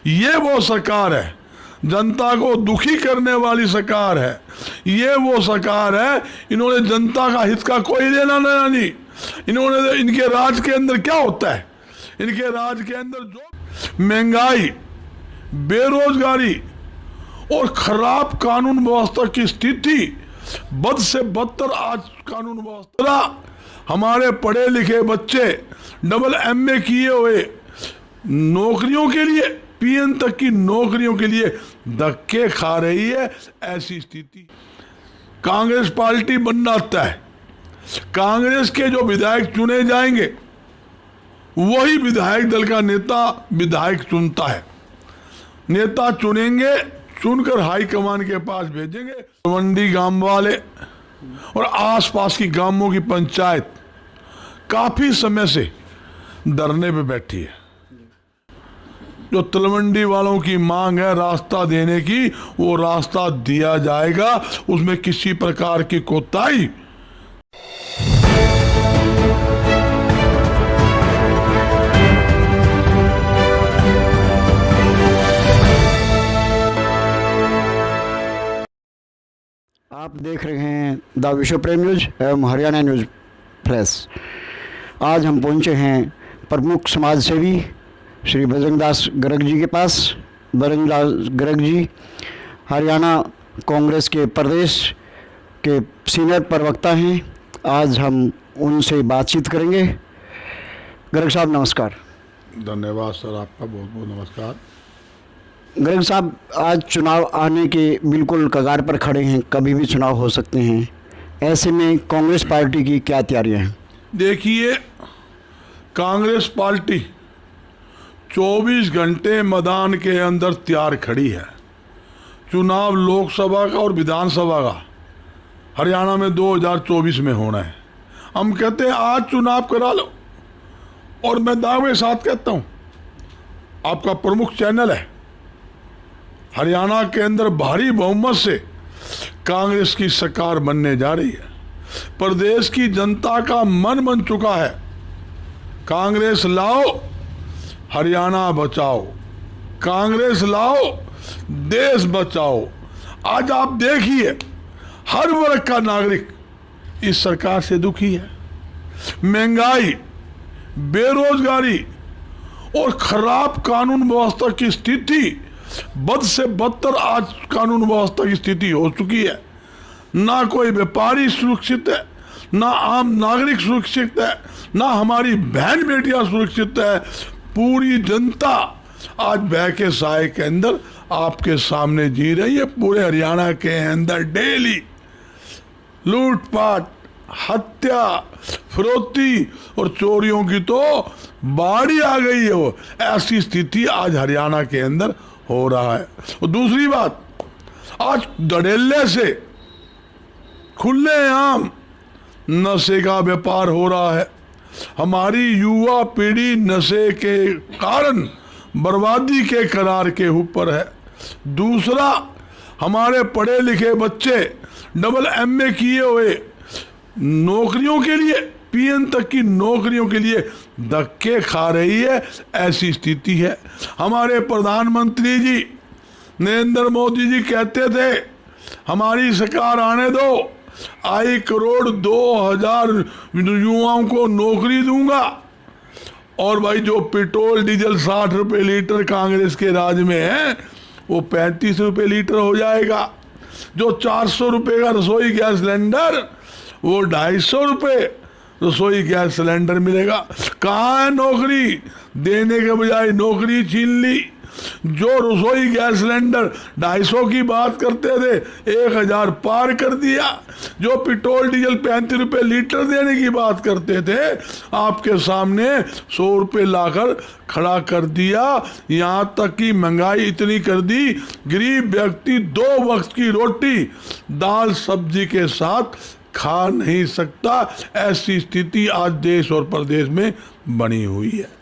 ये वो सरकार है, जनता को दुखी करने वाली सरकार है। ये वो सरकार है, इन्होंने जनता का हित का कोई लेना देना नहीं। इन्होंने, इनके राज के अंदर क्या होता है, इनके राज के अंदर जो महंगाई, बेरोजगारी और खराब कानून व्यवस्था की स्थिति, बद से बदतर आज कानून व्यवस्था, हमारे पढ़े लिखे बच्चे डबल एमए किए हुए नौकरियों के लिए, पीएन तक की नौकरियों के लिए धक्के खा रही है। ऐसी स्थिति कांग्रेस पार्टी बनना चाहता है। कांग्रेस के जो विधायक चुने जाएंगे वही विधायक दल का नेता विधायक चुनता है। नेता चुनेंगे, चुनकर हाईकमान के पास भेजेंगे। तलवंडी गांव वाले और आसपास की गांवों की पंचायत काफी समय से धरने पे बैठी है। जो तलवंडी वालों की मांग है रास्ता देने की, वो रास्ता दिया जाएगा, उसमें किसी प्रकार की कोताही। आप देख रहे हैं द विश्व प्रेम न्यूज एवं हरियाणा न्यूज प्रेस। आज हम पहुंचे हैं प्रमुख समाज सेवी श्री बजरंगदास गर्ग जी के पास। बजरंगदास गर्ग जी हरियाणा कांग्रेस के प्रदेश के सीनियर प्रवक्ता हैं। आज हम उनसे बातचीत करेंगे। गर्ग साहब नमस्कार। धन्यवाद सर, आपका बहुत बहुत नमस्कार। गर्ग साहब, आज चुनाव आने के बिल्कुल कगार पर खड़े हैं, कभी भी चुनाव हो सकते हैं। ऐसे में कांग्रेस पार्टी की क्या तैयारियां हैं? देखिए, कांग्रेस पार्टी 24 घंटे मैदान के अंदर तैयार खड़ी है। चुनाव लोकसभा का और विधानसभा का हरियाणा में 2024 में होना है। हम कहते हैं आज चुनाव करा लो, और मैं दावे के साथ कहता हूं, आपका प्रमुख चैनल है, हरियाणा के अंदर भारी बहुमत से कांग्रेस की सरकार बनने जा रही है। प्रदेश की जनता का मन बन चुका है, कांग्रेस लाओ, हरियाणा बचाओ, कांग्रेस लाओ, देश बचाओ। आज आप देखिए, हर वर्ग का नागरिक इस सरकार से दुखी है। महंगाई, बेरोजगारी और खराब कानून व्यवस्था की स्थिति, बद से बदतर आज कानून व्यवस्था की स्थिति हो चुकी है। ना कोई व्यापारी सुरक्षित है, ना आम नागरिक सुरक्षित है, ना हमारी बहन बेटियां सुरक्षित है। पूरी जनता आज भय के साए के अंदर आपके सामने जी रही है। पूरे हरियाणा के अंदर डेली लूटपाट, हत्या, फिरौती और चोरियों की तो बाढ़ आ गई है। वो ऐसी स्थिति आज हरियाणा के अंदर हो रहा है। और दूसरी बात, आज धड़ेले से खुलेआम नशे का व्यापार हो रहा है। हमारी युवा पीढ़ी नशे के कारण बर्बादी के करार के ऊपर है। दूसरा, हमारे पढ़े लिखे बच्चे डबल एमए किए हुए नौकरियों के लिए, पीएन तक की नौकरियों के लिए धक्के खा रही है। ऐसी स्थिति है। हमारे प्रधानमंत्री जी नरेंद्र मोदी जी कहते थे हमारी सरकार आने दो, 1 करोड़ 2,000 युवाओं को नौकरी दूंगा। और भाई जो पेट्रोल डीजल 60 रुपये लीटर कांग्रेस के राज में है, वो 35 रुपये लीटर हो जाएगा। जो 400 रुपये का रसोई गैस सिलेंडर, वो 250 रुपये रसोई गैस सिलेंडर मिलेगा। कहाँ है नौकरी? देने के बजाय नौकरी छीन ली। जो रसोई गैस सिलेंडर 250 की बात करते थे, 1000 पार कर दिया। जो पेट्रोल डीजल 35 रुपये लीटर देने की बात करते थे, आपके सामने 100 रुपये लाकर खड़ा कर दिया। यहाँ तक कि महंगाई इतनी कर दी, गरीब व्यक्ति 2 वक्त की रोटी दाल सब्जी के साथ खा नहीं सकता। ऐसी स्थिति आज देश और प्रदेश में बनी हुई है।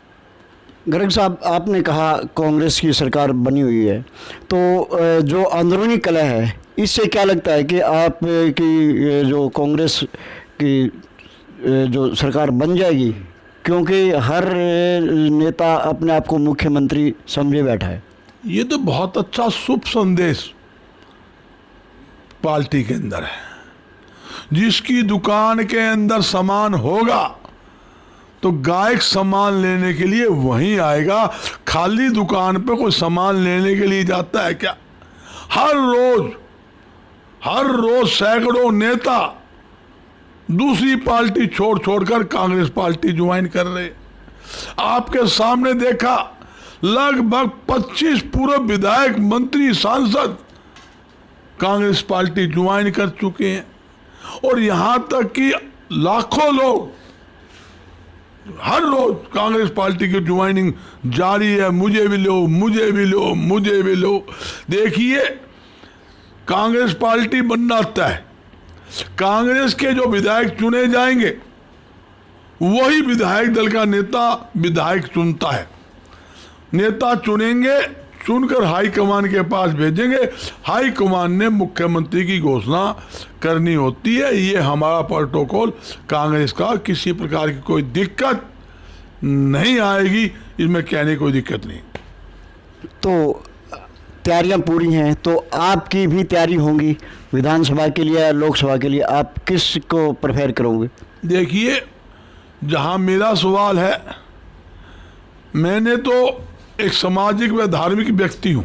गर्ग साहब, आपने कहा कांग्रेस की सरकार बनी हुई है, तो जो अंदरूनी कलह है, इससे क्या लगता है कि आप की जो कांग्रेस की जो सरकार बन जाएगी? क्योंकि हर नेता अपने आप को मुख्यमंत्री समझे बैठा है। ये तो बहुत अच्छा शुभ संदेश पार्टी के अंदर है। जिसकी दुकान के अंदर सामान होगा तो गायक सामान लेने के लिए वहीं आएगा। खाली दुकान पे कोई सामान लेने के लिए जाता है क्या? हर रोज सैकड़ों नेता दूसरी पार्टी छोड़ छोड़कर कांग्रेस पार्टी ज्वाइन कर रहे। आपके सामने देखा, लगभग 25 पूर्व विधायक, मंत्री, सांसद कांग्रेस पार्टी ज्वाइन कर चुके हैं। और यहां तक कि लाखों लोग हर रोज कांग्रेस पार्टी की ज्वाइनिंग जारी है। मुझे भी लो, मुझे भी लो, मुझे भी लो। देखिए, कांग्रेस पार्टी बनना आता है। कांग्रेस के जो विधायक चुने जाएंगे वही विधायक दल का नेता विधायक चुनता है। नेता चुनेंगे, चुनकर हाईकमान के पास भेजेंगे। हाईकमान ने मुख्यमंत्री की घोषणा करनी होती है। ये हमारा प्रोटोकॉल कांग्रेस का। किसी प्रकार की कोई दिक्कत नहीं आएगी, इसमें कहने की कोई दिक्कत नहीं। तो तैयारियां पूरी हैं, तो आपकी भी तैयारी होंगी विधानसभा के लिए, लोकसभा के लिए। आप किस को प्रेफर करोगे? देखिए, जहां मेरा सवाल है, मैंने तो एक सामाजिक व धार्मिक व्यक्ति हूं।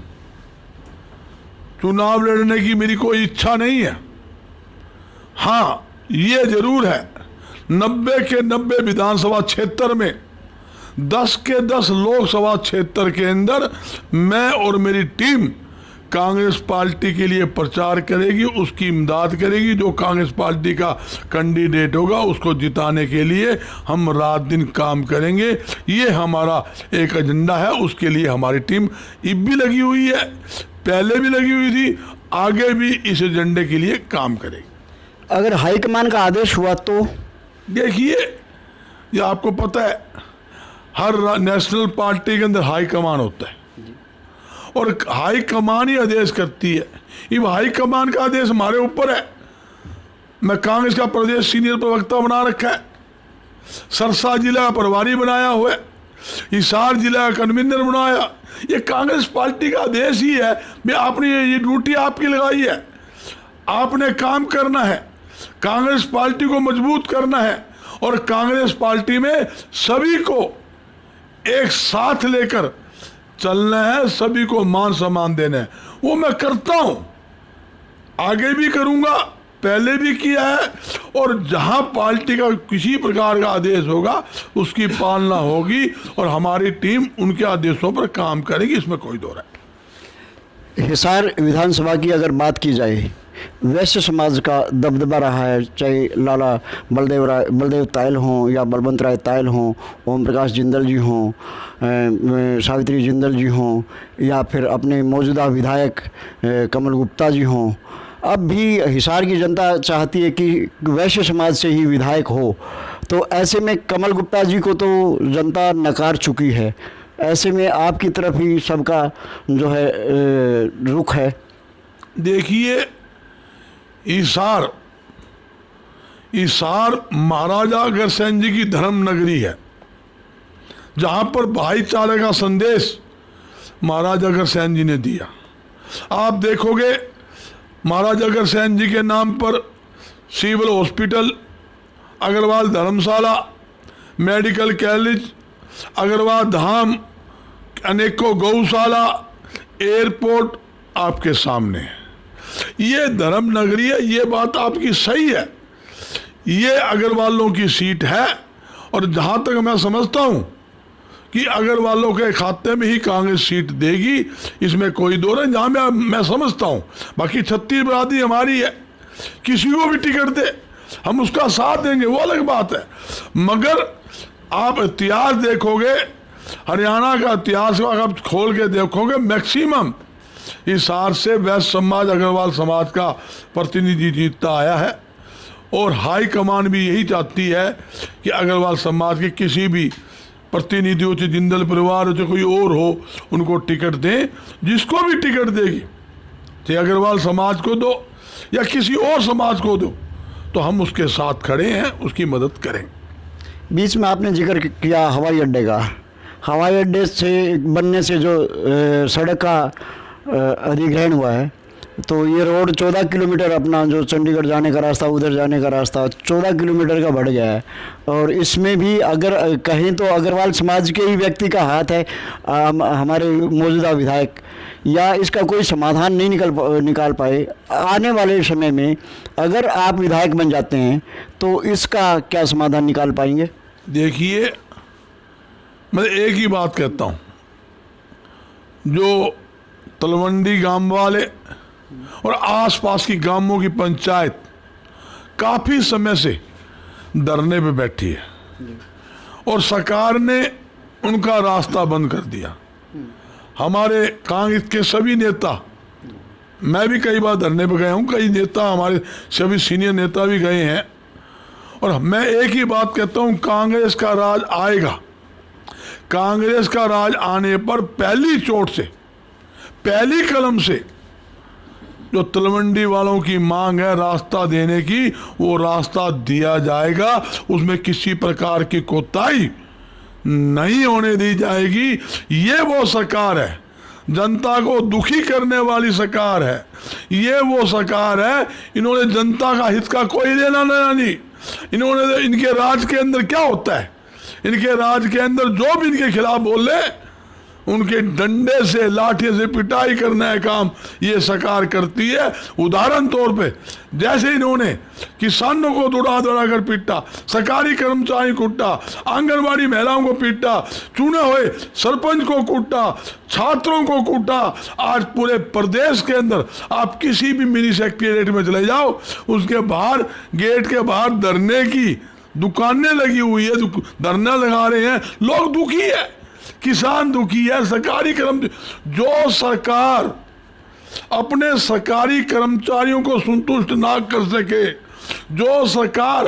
चुनाव लड़ने की मेरी कोई इच्छा नहीं है। हाँ, ये जरूर है, 90 के 90 विधानसभा क्षेत्र में 10 के 10 लोकसभा क्षेत्र के अंदर मैं और मेरी टीम कांग्रेस पार्टी के लिए प्रचार करेगी, उसकी इमदाद करेगी। जो कांग्रेस पार्टी का कैंडिडेट होगा उसको जिताने के लिए हम रात दिन काम करेंगे। ये हमारा एक एजेंडा है, उसके लिए हमारी टीम अब भी लगी हुई है, पहले भी लगी हुई थी, आगे भी इस एजेंडे के लिए काम करेगी। अगर हाईकमान का आदेश हुआ तो? देखिए, ये आपको पता है, हर नेशनल पार्टी के अंदर हाईकमान होता है और हाईकमान ही आदेश करती है। ये हाईकमान का आदेश हमारे ऊपर है। मैं कांग्रेस का प्रदेश सीनियर प्रवक्ता बना रखा है, सरसा जिला का प्रभारी बनाया हुआ है, हिसार जिला का कन्वीनर बनाया। ये कांग्रेस पार्टी का आदेश ही है। मैं आपने ये ड्यूटी आपकी लगाई है, आपने काम करना है, कांग्रेस पार्टी को मजबूत करना है और कांग्रेस पार्टी में सभी को एक साथ लेकर चलना है, सभी को मान सम्मान देना है। वो मैं करता हूं, आगे भी करूंगा, पहले भी किया है। और जहां पार्टी का किसी प्रकार का आदेश होगा उसकी पालना होगी और हमारी टीम उनके आदेशों पर काम करेगी, इसमें कोई दो राय। हिसार विधानसभा की अगर बात की जाए, वैश्य समाज का दबदबा रहा है, चाहे लाला बलदेव तायल हों या बलवंत राय तायल हों, ओम प्रकाश जिंदल जी हों, सावित्री जिंदल जी हों, या फिर अपने मौजूदा विधायक कमल गुप्ता जी हों। अब भी हिसार की जनता चाहती है कि वैश्य समाज से ही विधायक हो। तो ऐसे में कमल गुप्ता जी को तो जनता नकार चुकी है। ऐसे में आपकी तरफ ही सबका जो है रुख है। देखिए, हिसार महाराजा अग्रसेन जी की धर्म नगरी है, जहां पर भाईचारे का संदेश महाराजा अग्रसेन जी ने दिया। आप देखोगे, महाराजा अग्रसेन जी के नाम पर सिविल हॉस्पिटल, अग्रवाल धर्मशाला, मेडिकल कॉलेज, अग्रवाल धाम, अनेकों गौशाला, एयरपोर्ट आपके सामने है। ये धर्म नगरी है, ये बात आपकी सही है। ये अग्रवालों की सीट है और जहां तक मैं समझता हूं कि अग्रवालों के खाते में ही कांग्रेस सीट देगी, इसमें कोई दो नहीं। जहां मैं समझता हूं, बाकी 36 बरादरी हमारी है, किसी को भी टिकट दे हम उसका साथ देंगे, वो अलग बात है। मगर आप इतिहास देखोगे, हरियाणा का इतिहास आप खोल के देखोगे, मैक्सिमम हिसार से वैश्य समाज, अग्रवाल समाज का प्रतिनिधि जीतता आया है। और हाई कमान भी यही चाहती है कि अग्रवाल समाज के किसी भी प्रतिनिधि हो, चाहे जिंदल परिवार हो, चाहे कोई और हो, उनको टिकट दें। जिसको भी टिकट देगी, चाहे अग्रवाल समाज को दो या किसी और समाज को दो, तो हम उसके साथ खड़े हैं, उसकी मदद करें। बीच में आपने जिक्र किया हवाई अड्डे का। हवाई अड्डे से बनने से जो सड़क का अधिग्रहण हुआ है, तो ये रोड 14 किलोमीटर, अपना जो चंडीगढ़ जाने का रास्ता, उधर जाने का रास्ता 14 किलोमीटर का बढ़ गया है। और इसमें भी अगर कहें तो अग्रवाल समाज के ही व्यक्ति का हाथ है, हमारे मौजूदा विधायक, या इसका कोई समाधान नहीं निकाल पाए। आने वाले समय में अगर आप विधायक बन जाते हैं तो इसका क्या समाधान निकाल पाएंगे? देखिए, मैं एक ही बात कहता हूँ, जो तलवंडी गांव वाले और आसपास की गांवों की पंचायत काफ़ी समय से धरने पे बैठी है और सरकार ने उनका रास्ता बंद कर दिया। हमारे कांग्रेस के सभी नेता, मैं भी कई बार धरने पे गया हूँ, कई नेता, हमारे सभी सीनियर नेता भी गए हैं, और मैं एक ही बात कहता हूँ, कांग्रेस का राज आएगा। कांग्रेस का राज आने पर पहली चोट से, पहली कलम से जो तलवंडी वालों की मांग है रास्ता देने की, वो रास्ता दिया जाएगा। उसमें किसी प्रकार की कोताही नहीं होने दी जाएगी। ये वो सरकार है, जनता को दुखी करने वाली सरकार है। ये वो सरकार है, इन्होंने जनता का हित का कोई लेना देना नहीं। इन्होंने, इनके राज के अंदर क्या होता है, इनके राज के अंदर जो भी इनके खिलाफ बोले उनके डंडे से, लाठी से पिटाई करना है काम ये सरकार करती है। उदाहरण तौर पे जैसे इन्होंने किसानों को दौड़ा दौड़ा कर पीटा, सरकारी कर्मचारी कूटा, आंगनबाड़ी महिलाओं को पीटा, चुने हुए सरपंच को कूटा, छात्रों को कूटा। आज पूरे प्रदेश के अंदर आप किसी भी मिनी सेक्रेटरीट में चले जाओ, उसके बाहर, गेट के बाहर धरने की दुकानें लगी हुई है, धरना लगा रहे हैं, लोग दुखी है, किसान दुखी है, सरकारी जो सरकार अपने सरकारी कर्मचारियों को संतुष्ट ना कर सके, जो सरकार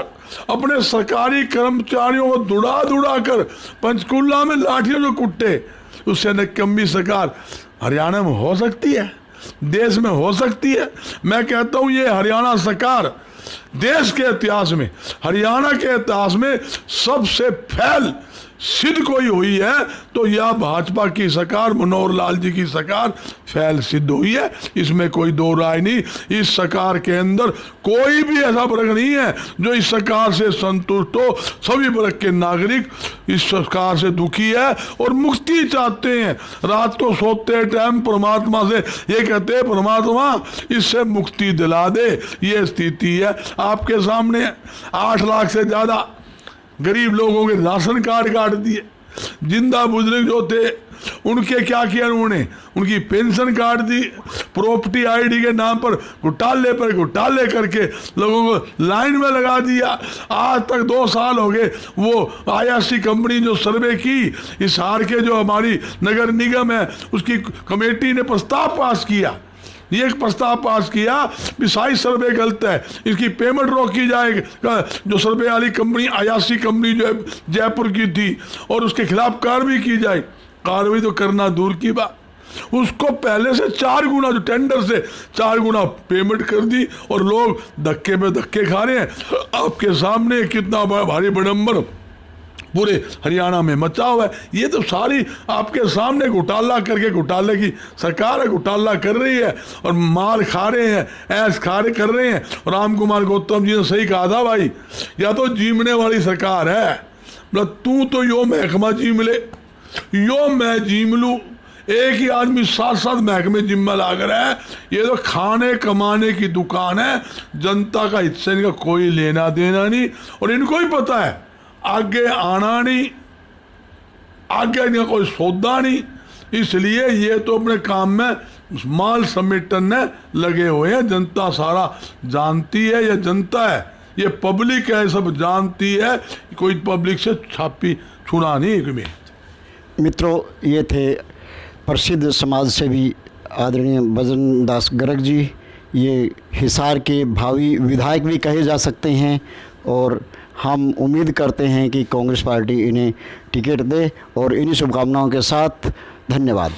अपने सरकारी कर्मचारियों को दुड़ा दुड़ा कर पंचकुला में लाठियों को कुट्टे, उससे निकम्मी सरकार हरियाणा में हो सकती है, देश में हो सकती है। मैं कहता हूं, ये हरियाणा सरकार देश के इतिहास में, हरियाणा के इतिहास में सबसे फैल सिद्ध कोई हुई है तो यह भाजपा की सरकार, मनोहर लाल जी की सरकार फैल सिद्ध हुई है। इसमें कोई दो राय नहीं। इस सरकार के अंदर कोई भी ऐसा वर्ग नहीं है जो इस सरकार से संतुष्ट हो। सभी वर्ग के नागरिक इस सरकार से दुखी है और मुक्ति चाहते हैं। रात को सोते टाइम परमात्मा से ये कहते हैं, परमात्मा इससे मुक्ति दिला दे। ये स्थिति है आपके सामने। 8 लाख से ज्यादा गरीब लोगों के राशन कार्ड काट दिए। जिंदा बुजुर्ग जो थे उनके क्या किया उन्होंने, उनकी पेंशन काट दी। प्रॉपर्टी आईडी के नाम पर घोटाले करके लोगों को लाइन में लगा दिया। आज तक 2 साल हो गए। वो IRC कंपनी जो सर्वे की, इस हार के जो हमारी नगर निगम है उसकी कमेटी ने प्रस्ताव पास किया, ये एक प्रस्ताव पास किया कि साइज सर्वे गलत है, इसकी पेमेंट रोकी जाएगी। जो सर्वे वाली कंपनी IRC कंपनी जो है जयपुर की थी, और उसके खिलाफ कार्रवाई की जाए। कार्रवाई तो करना दूर की बात, उसको पहले से 4 गुना, जो टेंडर से 4 गुना पेमेंट कर दी, और लोग धक्के पे धक्के खा रहे हैं। आपके सामने कितना भारी बड़म्बर पूरे हरियाणा में मचा हुआ है। ये तो सारी आपके सामने घोटाला करके, घोटाले की सरकार है, घोटाला कर रही है और मार खा रहे हैं, ऐश खारे कर रहे हैं। राम कुमार गौतम जी ने सही कहा था भाई, या तो जीमने वाली सरकार है, मतलब तू तो यो महकमा जीम ले, यो मैं जीम लूँ। एक ही आदमी 7-7 महकमे जिम्मा लाग रहा है। ये तो खाने कमाने की दुकान है, जनता का हित से इनका कोई लेना देना नहीं, और इनको ही पता है आगे आना नहीं, आगे इनका कोई सौदा नहीं। इसलिए ये तो अपने काम में माल समेटने लगे हुए हैं। जनता सारा जानती है, ये जनता है, ये पब्लिक है, सब जानती है। कोई पब्लिक से छापी छुड़ा नहीं। मित्रों, ये थे प्रसिद्ध समाज सेवी आदरणीय बजरंग दास गर्ग जी। ये हिसार के भावी विधायक भी कहे जा सकते हैं, और हम उम्मीद करते हैं कि कांग्रेस पार्टी इन्हें टिकट दे। और इन्हीं शुभकामनाओं के साथ धन्यवाद।